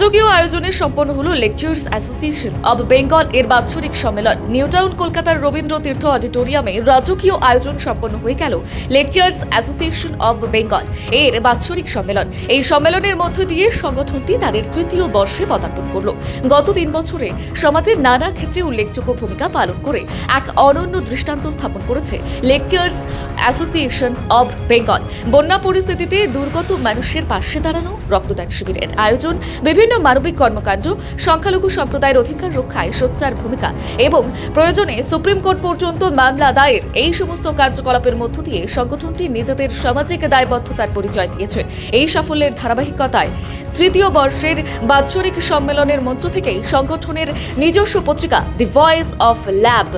রাজকীয় আয়োজনে সম্পন্ন হলো লেকচার্স অ্যাসোসিয়েশন অব বেঙ্গল এর বাৎসরিক সম্মেলন। নিউ টাউন কলকাতার রবীন্দ্র তীর্থ অডিটোরিয়ামে রাজকীয় আয়োজন সম্পন্ন হয়ে গেল লেকচার্স অ্যাসোসিয়েশন অব বেঙ্গল এর বাৎসরিক সম্মেলন। এই সম্মেলনের মধ্য দিয়ে সংগঠনটি তাদের তৃতীয় বর্ষে পদার্পণ করলো। গত 3 বছরে সমাজের নানা ক্ষেত্রে উল্লেখযোগ্য ভূমিকা পালন করে এক অনন্য দৃষ্টান্ত স্থাপন করেছে লেকচার্স অ্যাসোসিয়েশন অব বেঙ্গল। বন্যা পরিস্থিতিতে দুর্গত মানুষের পাশে দাঁড়ানো, রক্তদান শিবিরের আয়োজন, বিভিন্ন মানবিক কর্মকাণ্ড, সংখ্যালঘু সম্প্রদায়ের অধিকার রক্ষায় সোচ্চার ভূমিকা এবং প্রয়োজনে সুপ্রিম কোর্ট পর্যন্ত মামলা দায়ের, এই সমস্ত কার্যকলাপের মধ্য দিয়ে সংগঠনটি নিজেদের সামাজিক দায়বদ্ধতার পরিচয় দিয়েছে। এই সাফল্যের ধারাবাহিকতায় তৃতীয় বর্ষের বাৎসরিক সম্মেলনের মঞ্চ থেকেই সংগঠনের নিজস্ব পত্রিকা দি ভয়েস অফ ল্যাব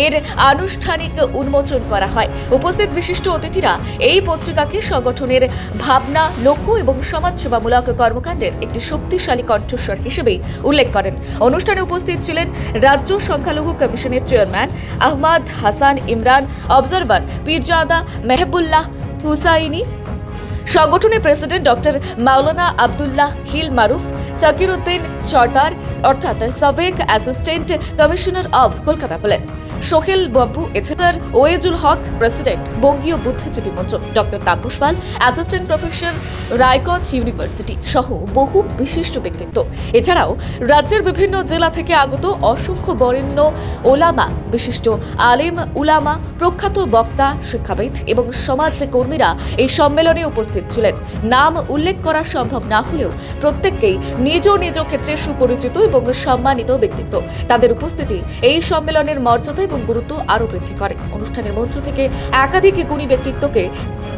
এর আনুষ্ঠানিক উন্মোচন করা হয়। উপস্থিত বিশিষ্ট অতিথিরা এই পত্রিকাকে সংগঠনের ভাবনা, লক্ষ্য এবং সমাজসেবামূলক কর্মকাণ্ডের একটি শক্তিশালী কণ্ঠস্বর হিসেবেই উল্লেখ করেন। অনুষ্ঠানে উপস্থিত ছিলেন রাজ্য সংখ্যালঘু কমিশনের চেয়ারম্যান আহমদ হাসান ইমরান, অবজারভার পীরজাদা মেহবুল্লাহ হুসাইনি, সংগঠনের প্রেসিডেন্ট ডক্টর মাওলানা আব্দুল্লাহ হিল মারুফ, সাকিরউদ্দিন সরদার অর্থাৎ সাবেক assistant commissioner of Kolkata police, Sohel বাবু, এছাড়া ওয়েজুল হক, প্রেসিডেন্ট বঙ্গীয় বুদ্ধিজীবী মঞ্চ, doctor Tapas Pal, assistant professor Raiganj university সহ বহু বিশিষ্ট ব্যক্তিত্ব। এছাড়াও রাজ্যের বিভিন্ন জেলা থেকে আগত অসংখ্য বরেণ্য ওলামা, বিশিষ্ট আলেম উলামা, প্রখ্যাত বক্তা, শিক্ষাবিদ এবং সমাজকর্মীরা এই সম্মেলনে উপস্থিত ছিলেন। নাম উল্লেখ করা সম্ভব না হলেও প্রত্যেককেই নিজ নিজ ক্ষেত্রে সুপরিচিত এবং সম্মানিত ব্যক্তিত্ব। তাদের উপস্থিতি এই সম্মেলনের মর্যাদা এবং গুরুত্ব আরও বৃদ্ধি করে। অনুষ্ঠানের মঞ্চ থেকে একাধিক গুণী ব্যক্তিত্বকে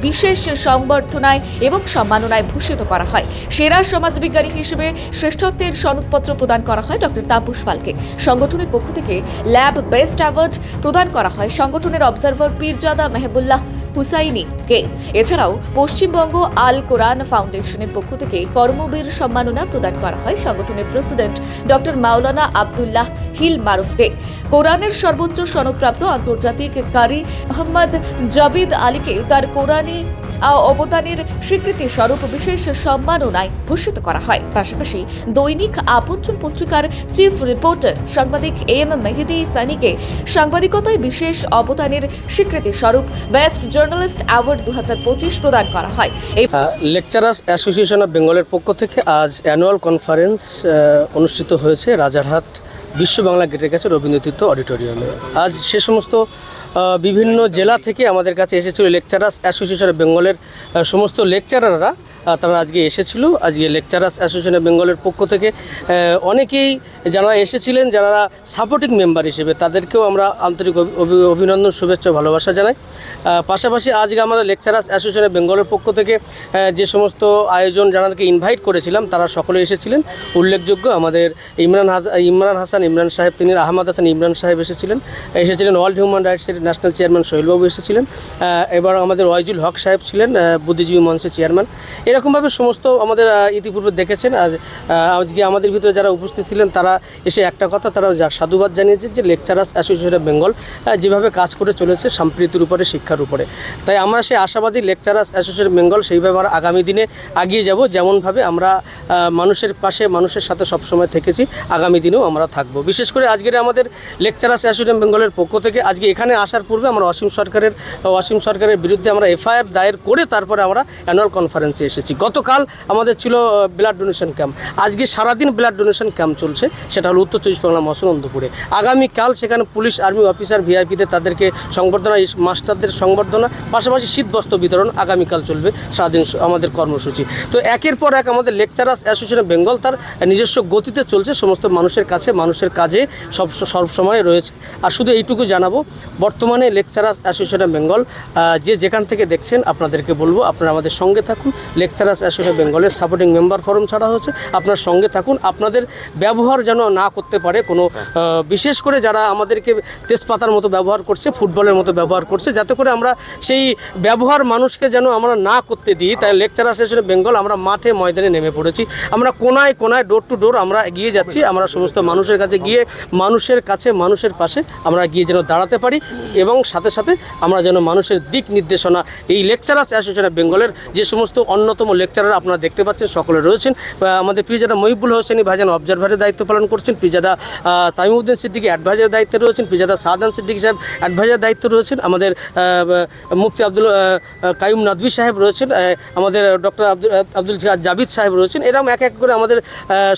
বিশেষ সংবর্ধনায় এবং সম্মাননায় ভূষিত করা হয়। সেরা সমাজবিজ্ঞানী হিসেবে শ্রেষ্ঠত্বের সনদপত্র প্রদান করা হয় ডক্টর তাপস পালকে। সংগঠনের পক্ষ থেকে ল্যাব বেস্ট অ্যাওয়ার্ড প্রদান করা হয় সংগঠনের অবজারভার পীরজাদা মেহবুল্লাহ হুসাইনিকে। এছাড়াও পশ্চিমবঙ্গ আল কোরআন ফাউন্ডেশনের পক্ষ থেকে কর্মবীর সম্মাননা প্রদান করা হয় সংগঠনের প্রেসিডেন্ট ডক্টর মাওলানা আব্দুল্লাহ হিল মারুফকে। কোরআনের সর্বোচ্চ সনদপ্রাপ্ত আন্তর্জাতিক কারি আহমদ জাবিদ আলীকে তার কোরআনী অবদানের স্বীকৃতি স্বরূপ বিশেষ সম্মাননায় ভূষিত করা হয়। পাশাপাশি দৈনিক আপনজন পত্রিকার চিফ রিপোর্টার সাংবাদিক এম মেহেদি সানিকে সাংবাদিকতায় বিশেষ অবদানের স্বীকৃতি স্বরূপ বেস্ট জার্নালিস্ট অ্যাওয়ার্ড 2025 প্রদান করা হয়। এই লেকচারার্স অ্যাসোসিয়েশন অফ বেঙ্গলের পক্ষ থেকে আজ অ্যানুয়াল কনফারেন্স অনুষ্ঠিত হয়েছে রাজারহাট বিশ্ব বাংলা গেটের কাছে রবীন্দ্র তীর্থ অডিটোরিয়ামে। আজ সে সমস্ত বিভিন্ন জেলা থেকে আমাদের কাছে এসেছিল লেকচারার্স অ্যাসোসিয়েশন অফ বেঙ্গলের সমস্ত লেকচারাররা, তারা আজকে এসেছিল। আজকে লেকচারার্স অ্যাসোসিয়েশন অফ বেঙ্গলের পক্ষ থেকে অনেকেই যারা এসেছিলেন, যারা সাপোর্টিং মেম্বার হিসেবে, তাদেরকেও আমরা আন্তরিক অভিনন্দন, শুভেচ্ছা, ভালোবাসা জানাই। পাশাপাশি আজকে আমাদের লেকচারার্স অ্যাসোসিয়েশন অফ বেঙ্গলের পক্ষ থেকে যে সমস্ত আয়োজন যাদেরকে ইনভাইট করেছিলাম তারা সকলে এসেছিলেন। উল্লেখযোগ্য আমাদের ইমরান হাসান ইমরান সাহেব, তিনি আহমদ হাসান ইমরান সাহেব এসেছিলেন ওয়ার্ল্ড হিউম্যান রাইটসের ন্যাশনাল চেয়ারম্যান সোহেলবাবু এসেছিলেন, এবার আমাদের ওয়াইজুল হক সাহেব ছিলেন বুদ্ধিজীবী মঞ্চের চেয়ারম্যান। এরকমভাবে সমস্ত আমাদের ইতিপূর্বে দেখেছেন। আর আজকে আমাদের ভিতরে যারা উপস্থিত ছিলেন তারা এসে একটা কথা তারা সাধুবাদ জানিয়েছে যে লেকচারার্স অ্যাসোসিয়েশন অফ বেঙ্গল যেভাবে কাজ করে চলেছে সম্প্রীতির উপরে, শিক্ষার উপরে। তাই আমরা সেই আশাবাদী লেকচারার্স অ্যাসোসিয়েশন অফ বেঙ্গল সেইভাবে আমরা আগামী দিনে এগিয়ে যাব। যেমনভাবে আমরা মানুষের পাশে, মানুষের সাথে সবসময় থেকেছি, আগামী দিনেও আমরা থাকবো। বিশেষ করে আজকের আমাদের লেকচারার্স অ্যাসোসিয়েশন অফ বেঙ্গলের পক্ষ থেকে আজকে এখানে আসার পূর্বে আমরা অসীম সরকারের বিরুদ্ধে আমরা এফআইআর দায়ের করে তারপরে আমরা অ্যানুয়াল কনফারেন্সে এসেছি। গতকাল আমাদের ছিল ব্লাড ডোনেশন ক্যাম্প, আজকে সারাদিন ব্লাড ডোনেশন ক্যাম্প চলছে, সেটা হলো উত্তর 24 পরগনা মসনন্দপুরে। আগামীকাল সেখানে পুলিশ, আর্মি অফিসার, ভিআইপিদের তাদেরকে সংবর্ধনা, মাস্টারদের সংবর্ধনা, পাশাপাশি শীতবস্ত্র বিতরণ আগামীকাল চলবে সারাদিন আমাদের কর্মসূচি। তো একের পর এক আমাদের লেকচারার্স অ্যাসোসিয়েশন অফ বেঙ্গল তার নিজস্ব গতিতে চলছে, সমস্ত মানুষের কাছে, মানুষের কাজে সবসময় রয়েছে। আর শুধু এইটুকু জানাবো, বর্তমানে লেকচারার্স অ্যাসোসিয়েশন অফ বেঙ্গল যেখান থেকে দেখছেন আপনাদেরকে বলবো আপনারা আমাদের সঙ্গে থাকুন। লেকচারার্স অ্যাসোসিয়েশন অফ বেঙ্গলের সাপোর্টিং মেম্বার ফরম ছাড়া হচ্ছে, আপনার সঙ্গে থাকুন। আপনাদের ব্যবহার যেন না করতে পারে কোনো, বিশেষ করে যারা আমাদেরকে তেজপাতার মতো ব্যবহার করছে, ফুটবলের মতো ব্যবহার করছে, যাতে করে আমরা সেই ব্যবহার মানুষকে যেন আমরা না করতে দিই। তাই লেকচারার্স অ্যাসোসিয়েশন অফ বেঙ্গল আমরা মাঠে ময়দানে নেমে পড়েছি। আমরা কোনায় কোনায়, ডোর টু ডোর আমরা এগিয়ে যাচ্ছি। আমরা সমস্ত মানুষের কাছে গিয়ে, মানুষের কাছে, মানুষের পাশে আমরা গিয়ে যেন দাঁড়াতে পারি এবং সাথে সাথে আমরা যেন মানুষের দিক নির্দেশনা, এই লেকচারার্স অ্যাসোসিয়েশন অফ বেঙ্গলের যে সমস্ত অন্যতম অন্যতম লেকচারার আপনারা দেখতে পাচ্ছেন সকলে রয়েছেন। আমাদের প্রিয়জাদা মহিবুল হোসেনী ভাইজান অবজারভারের দায়িত্ব পালন করছেন, প্রিয়জাদা তামিমউদ্দিন সিদ্দিকী অ্যাডভাইজারের দায়িত্বে রয়েছেন, প্রিয়জাদা সাদান সিদ্দিকী সাহেব অ্যাডভাইজার দায়িত্ব রয়েছেন, আমাদের মুফতি আব্দুল কাইম নাদভী সাহেব রয়েছেন, আমাদের ডক্টর আব্দুল জাবিদ সাহেব রয়েছেন, এরকম এক এক করে আমাদের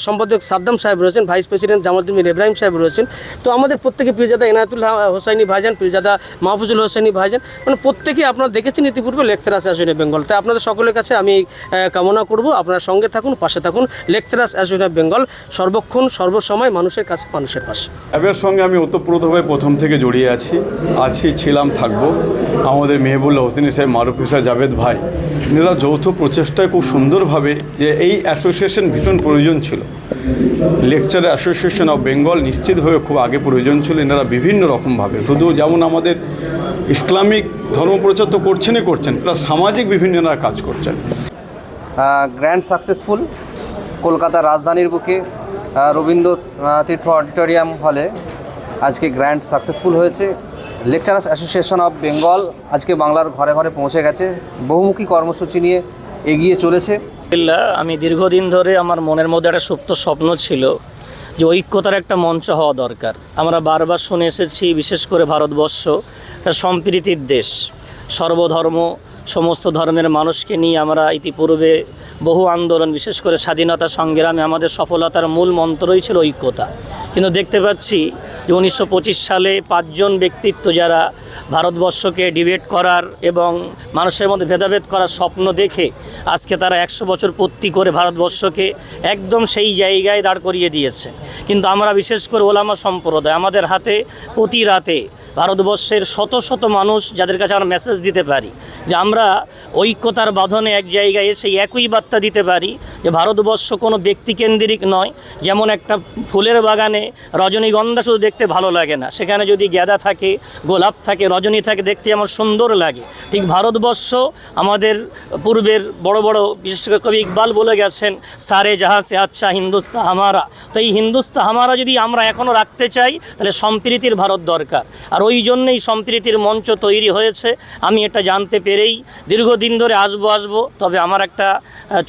সম্পাদক সাদ্দাম সাহেব রয়েছেন, ভাইস প্রেসিডেন্ট জামালউদ্দিন মির ইব্রাহিম সাহেব রয়েছেন। তো আমাদের প্রত্যেকে প্রিয়জাদা এনায়েতুল্লাহ হোসাইনী ভাইজান, প্রিয়জাদা মাহফুজুল হোসেনী ভাইজান, মানে প্রত্যেকেই আপনারা দেখেছেন ইতিপূর্বে লেকচারার্স অ্যাসোসিয়েশন অফ বেঙ্গল। তাই আপনাদের সকলের কাছে আমি কামনা করব আপনারা সঙ্গে থাকুন, পাশে থাকুন। লেকচারার্স অ্যাসোসিয়েশন অফ বেঙ্গল সর্বক্ষণ সর্বসময় মানুষের কাছে, মানুষের পাশে। অ্যাবের সঙ্গে আমি ওতপ্রোতভাবে প্রথম থেকে জড়িয়ে আছি, ছিলাম, থাকবো। আমাদের মেহবুল্লাহ হোসেনী সাহেব, মারুফ ইসা জাভেদ ভাই, এনারা যৌথ প্রচেষ্টায় খুব সুন্দরভাবে, যে এই অ্যাসোসিয়েশন ভীষণ প্রয়োজন ছিল, লেকচার অ্যাসোসিয়েশন অফ বেঙ্গল নিশ্চিতভাবে খুব আগে প্রয়োজন ছিল। এনারা বিভিন্ন রকমভাবে, শুধু যেমন আমাদের ইসলামিক ধর্মপ্রচার তো করছেন, প্লাস সামাজিক বিভিন্ন এনারা কাজ করছেন। গ্র্যান্ড সাকসেসফুল কলকাতার রাজধানীর বুকে রবীন্দ্র তীর্থ অডিটোরিয়াম হলে আজকে গ্র্যান্ড সাকসেসফুল হয়েছে। লেকচারার্স অ্যাসোসিয়েশন অফ বেঙ্গল আজকে বাংলার ঘরে ঘরে পৌঁছে গেছে, বহুমুখী কর্মসূচি নিয়ে এগিয়ে চলেছে। আমি দীর্ঘদিন ধরে আমার মনের মধ্যে একটা সুপ্ত স্বপ্ন ছিল যে ঐক্যতার একটা মঞ্চ হওয়া দরকার। আমরা বারবার শুনে এসেছি, বিশেষ করে ভারতবর্ষ একটা সম্প্রীতির দেশ, সর্বধর্ম সমস্ত ধর্মের মানুষকে নিয়ে আমরা ইতিপূর্বে বহু আন্দোলন, বিশেষ করে স্বাধীনতা সংগ্রামে আমাদের সফলতার মূল মন্ত্রই ছিল ঐক্যতা। কিন্তু দেখতে পাচ্ছি যে 1925 সালে 5 জন ব্যক্তিত্ব যারা ভারতবর্ষকে ডিবেট করার এবং মানুষের মধ্যে ভেদাভেদ করার স্বপ্ন দেখে আজকে তারা 100 বছর পূর্তি করে ভারতবর্ষকে একদম সেই জায়গায় দাঁড় করিয়ে দিয়েছে। কিন্তু আমরা বিশেষ করে ওলামা সম্প্রদায়, আমাদের হাতে প্রতি রাতে ভারতবর্ষের শত শত মানুষ যাদের কাছে আমরা মেসেজ দিতে পারি যে আমরা ঐক্যতার বাঁধনে এক জায়গায় এসে একই বার্তা দিতে পারি যে ভারতবর্ষ কোনো ব্যক্তিকেন্দ্রিক নয়। যেমন একটা ফুলের বাগানে রজনীগন্ধা শুধু দেখতে ভালো লাগে না, সেখানে যদি গ্যাদা থাকে, গোলাপ থাকে, রজনী থাকে, দেখতে আমার সুন্দর লাগে। ঠিক ভারতবর্ষ আমাদের পূর্বের বড় বড়, বিশেষ করে কবি ইকবাল বলে গেছেন, সারে জাহাঁ সে আচ্ছা হিন্দুস্তান হামারা। তো এই হিন্দুস্তান হামারা যদি আমরা এখনও রাখতে চাই তাহলে সম্প্রীতির ভারত দরকার। আর ওই জন্যই সম্প্রীতির মঞ্চ তৈরি হয়েছে। আমি এটা জানতে পেরেই দীর্ঘদিন ধরে আসবো, তবে আমার একটা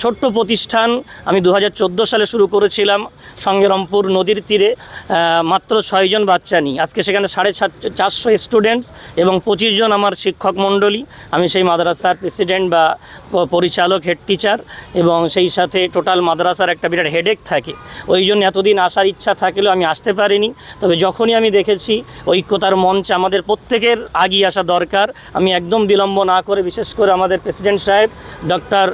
ছোট্ট প্রতিষ্ঠান আমি 2014 সালে শুরু করেছিলাম সংগ্রামপুর নদীর তীরে, মাত্র 6 জন বাচ্চা নিই। আজকে সেখানে 450 স্টুডেন্ট এবং 25 জন আমার শিক্ষক মণ্ডলী। আমি সেই মাদ্রাসার প্রেসিডেন্ট বা পরিচালক, হেড টিচার, এবং সেই সাথে টোটাল মাদ্রাসার একটা বিরাট হেডেক থাকে। ওই জন্য এতদিন আসার ইচ্ছা থাকলেও আমি আসতে পারিনি। তবে যখনই আমি দেখেছি ঐক্যতার মঞ্চে আমাদের প্রত্যেকের আগিয়ে আসা দরকার, আমি একদম বিলম্ব না করে, বিশেষ করে আমাদের প্রেসিডেন্ট সাহেব ডক্টর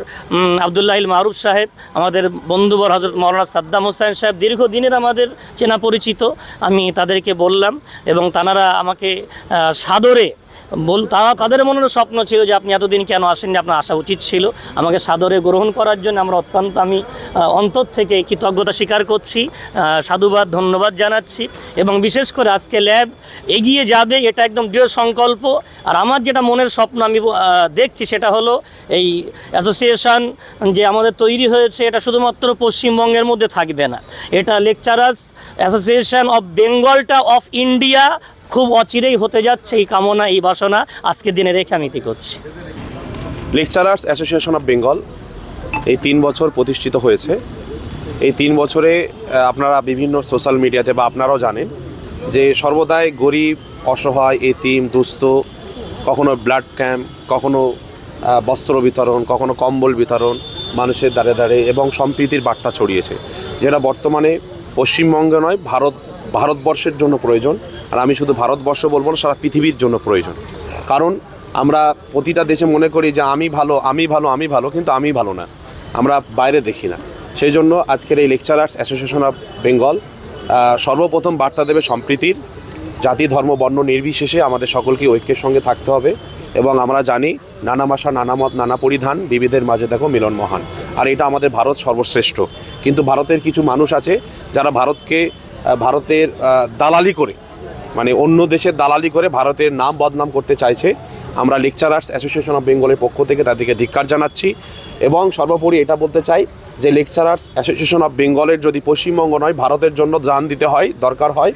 আবদুল্লাহ মারুফ সাহেব, আমাদের বন্ধুবর হজরত মৌলানা সাদ্দাম হোসেন সাহেব, দীর্ঘদিনের আমাদের চেনা পরিচিত, আমি তাদেরকে বললাম এবং তারা আমাকে সাদরে তাদের মনের স্বপ্ন ছিল যে আপনি এতদিন কেন আসেননি, আপনার আসা উচিত ছিল। আমাকে সাদরে গ্রহণ করার জন্য আমি অন্তর থেকে কৃতজ্ঞতা স্বীকার করছি, সাধুবাদ, ধন্যবাদ জানাচ্ছি। এবং বিশেষ করে আজকে ল্যাব এগিয়ে যাবে, এটা একদম দৃঢ় সংকল্প। আর আমার যেটা মনের স্বপ্ন আমি দেখছি সেটা হলো এই অ্যাসোসিয়েশন যে আমাদের তৈরি হয়েছে, এটা শুধুমাত্র পশ্চিমবঙ্গের মধ্যে থাকবে না, এটা লেকচারার্স অ্যাসোসিয়েশন অফ বেঙ্গলটা অফ ইন্ডিয়া খুব অচিরেই হতে যাচ্ছে। এই কামনা, এই বাসনা আজকের দিনে রেখে আমি করছি। লেকচারার্স অ্যাসোসিয়েশন অফ বেঙ্গল এই 3 বছর প্রতিষ্ঠিত হয়েছে। এই 3 বছরে আপনারা বিভিন্ন সোশ্যাল মিডিয়াতে বা আপনারাও জানেন যে সর্বদাই গরিব, অসহায়, এতিম, দুস্থ, কখনো ব্লাড ক্যাম্প, কখনো বস্ত্র বিতরণ, কখনো কম্বল বিতরণ মানুষের দ্বারে দ্বারে এবং সম্প্রীতির বার্তা ছড়িয়েছে, যেটা বর্তমানে পশ্চিমবঙ্গে নয় ভারতবর্ষের জন্য প্রয়োজন। আর আমি শুধু ভারতবর্ষ বলবো না, সারা পৃথিবীর জন্য প্রয়োজন। কারণ আমরা প্রতিটা দেশে মনে করি যে আমি ভালো, কিন্তু আমি ভালো না, আমরা বাইরে দেখি না। সেই জন্য আজকের এই লেকচারার্স অ্যাসোসিয়েশন অফ বেঙ্গল সর্বপ্রথম বার্তা দেবে সম্প্রীতির। জাতি, ধর্ম, বর্ণ নির্বিশেষে আমাদের সকলকে ঐক্যের সঙ্গে থাকতে হবে। এবং আমরা জানি নানা ভাষা, নানা মত, নানা পরিধান, বিবিধের মাঝে দেখো মিলন মহান। আর এটা আমাদের ভারত সর্বশ্রেষ্ঠ। কিন্তু ভারতের কিছু মানুষ আছে যারা ভারতের দালালি করে, মানে অন্য দেশের দালালি করে ভারতের নাম বদনাম করতে চাইছে। আমরা লেকচারার্স অ্যাসোসিয়েশন অফ বেঙ্গলের পক্ষ থেকে তাদেরকে ধিক্কার জানাচ্ছি। এবং সর্বোপরি এটা বলতে চাই যে লেকচারার্স অ্যাসোসিয়েশন অফ বেঙ্গলের যদি পশ্চিমবঙ্গ নয় ভারতের জন্য দান দিতে হয়, দরকার হয়,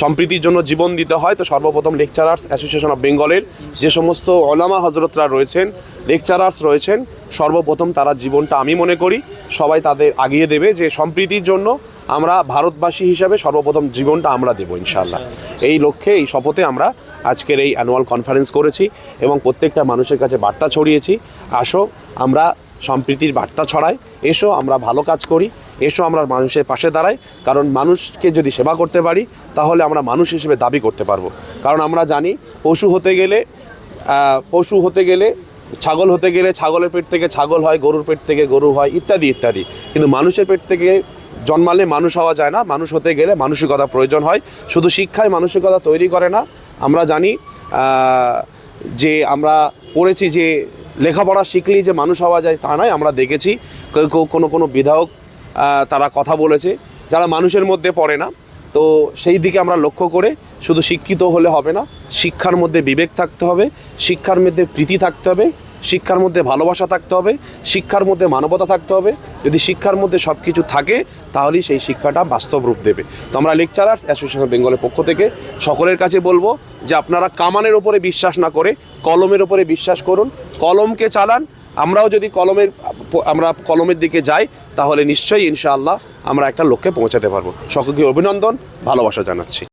সম্প্রীতির জন্য জীবন দিতে হয়, তো সর্বপ্রথম লেকচারার্স অ্যাসোসিয়েশন অফ বেঙ্গলের যে সমস্ত ওলামা হজরতরা রয়েছেন, লেকচারার্স রয়েছেন, সর্বপ্রথম তারা জীবনটা আমি মনে করি সবাই তাদের আগিয়ে দেবে, যে সম্প্রীতির জন্য আমরা ভারতবাসী হিসাবে সর্বপ্রথম জীবনটা আমরা দেবো ইনশাআল্লাহ। এই লক্ষ্যে, এই শপথে আমরা আজকের এই অ্যানুয়াল কনফারেন্স করেছি এবং প্রত্যেকটা মানুষের কাছে বার্তা ছড়িয়েছি, আসো আমরা সম্প্রীতির বার্তা ছড়াই, এসো আমরা ভালো কাজ করি, এসো আমরা মানুষের পাশে দাঁড়াই। কারণ মানুষকে যদি সেবা করতে পারি তাহলে আমরা মানুষ হিসেবে দাবি করতে পারবো। কারণ আমরা জানি পশু হতে গেলে ছাগল হতে গেলে ছাগলের পেট থেকে ছাগল হয়, গরুর পেট থেকে গরু হয়, ইত্যাদি ইত্যাদি। কিন্তু মানুষের পেট থেকে জন্মালে মানুষ হওয়া যায় না, মানুষ হতে গেলে মানসিকতা প্রয়োজন হয়। শুধু শিক্ষায় মানসিকতা তৈরি করে না, আমরা জানি যে আমরা পড়েছি যে লেখাপড়া শিখলেই যে মানুষ হওয়া যায় তা নয়। আমরা দেখেছি কোনো বিধায়ক তারা কথা বলেছে যারা মানুষের মধ্যে পড়ে না, তো সেই দিকে আমরা লক্ষ্য করে শুধু শিক্ষিত হলে হবে না, শিক্ষার মধ্যে বিবেক থাকতে হবে, শিক্ষার মধ্যে প্রীতি থাকতে হবে, শিক্ষার মধ্যে ভালোবাসা থাকতে হবে, শিক্ষার মধ্যে মানবতা থাকতে হবে। যদি শিক্ষার মধ্যে সব কিছু থাকে তাহলেই সেই শিক্ষাটা বাস্তব রূপ দেবে। তো আমরা লেকচারার্স অ্যাসোসিয়েশন অফ বেঙ্গলের পক্ষ থেকে সকলের কাছে বলবো যে আপনারা কামানের ওপরে বিশ্বাস না করে কলমের ওপরে বিশ্বাস করুন, কলমকে চালান। আমরাও যদি কলমের দিকে যাই তাহলে নিশ্চয়ই ইনশাআল্লাহ আমরা একটা লক্ষ্যে পৌঁছাতে পারবো। সকলকে অভিনন্দন, ভালোবাসা জানাচ্ছি।